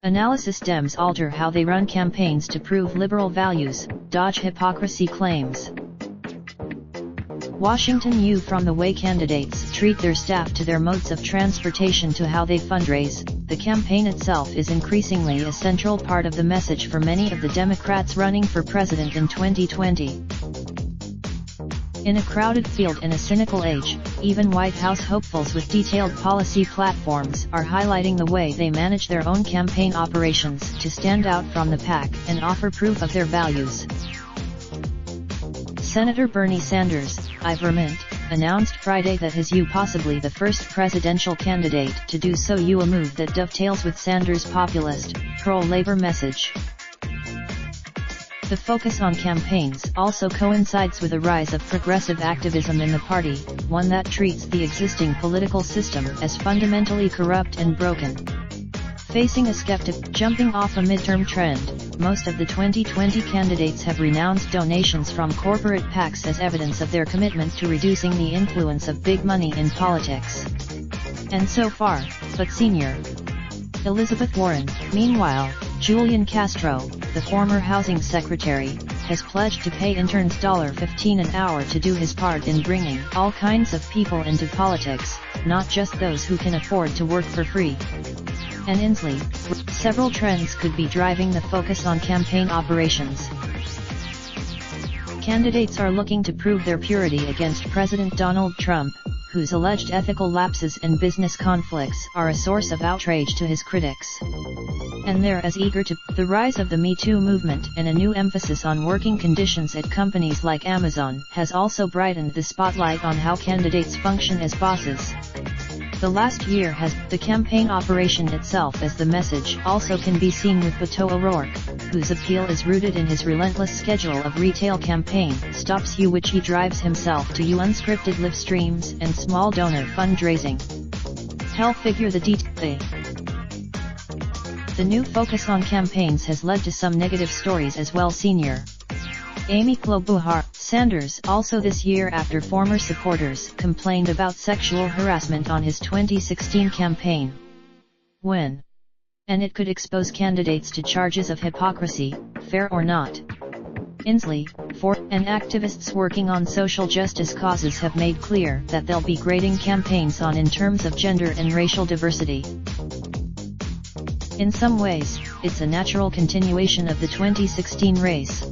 Analysis: Dems alter how they run campaigns to prove liberal values, dodge hypocrisy claims. Washington: U from the way candidates treat their staff to their modes of transportation to how they fundraise, the campaign itself is increasingly a central part of the message for many of the Democrats running for president in 2020. In a crowded field in a cynical age, even White House hopefuls with detailed policy platforms are highlighting the way they manage their own campaign operations to stand out from the pack and offer proof of their values. Senator Bernie Sanders, of Vermont, announced Friday that his possibly the first presidential candidate to do so, a move that dovetails with Sanders' populist, pro-labor message. The focus on campaigns also coincides with a rise of progressive activism in the party, one that treats the existing political system as fundamentally corrupt and broken. Facing a skeptic jumping off a midterm trend, most of the 2020 candidates have renounced donations from corporate PACs as evidence of their commitment to reducing the influence of big money in politics. And so far, but Sr. Elizabeth Warren, meanwhile, Julian Castro, the former housing secretary, has pledged to pay interns $15 an hour to do his part in bringing all kinds of people into politics, not just those who can afford to work for free. And Inslee, several trends could be driving the focus on campaign operations. Candidates are looking to prove their purity against President Donald Trump, whose alleged ethical lapses and business conflicts are a source of outrage to his critics. And they're as eager to. The rise of the Me Too movement and a new emphasis on working conditions at companies like Amazon has also brightened the spotlight on how candidates function as bosses. The last year has the campaign operation itself as the message also can be seen with Beto O'Rourke, whose appeal is rooted in his relentless schedule of retail campaign stops, which he drives himself to unscripted live streams and small donor fundraising. Hell, figure the detail. The new focus on campaigns has led to some negative stories as well. Sr. Amy Klobuchar, Sanders also this year after former supporters complained about sexual harassment on his 2016 campaign. When? And it could expose candidates to charges of hypocrisy, fair or not. Inslee, and activists working on social justice causes have made clear that they'll be grading campaigns on in terms of gender and racial diversity. In some ways, it's a natural continuation of the 2016 race.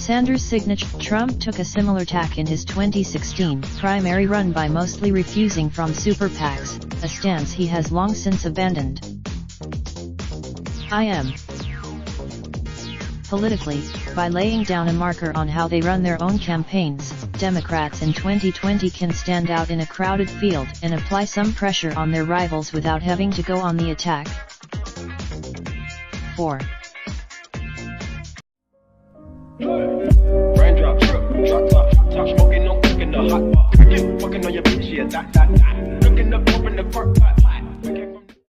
Sanders' signature. Trump took a similar tack in his 2016 primary run by mostly refusing from super PACs, a stance he has long since abandoned. Politically, by laying down a marker on how they run their own campaigns, Democrats in 2020 can stand out in a crowded field and apply some pressure on their rivals without having to go on the attack. 4. Raindrop, drop top smoking, no cooking the hot pot. Fucking on your bitch, yeah, that. Looking up, open the park pot.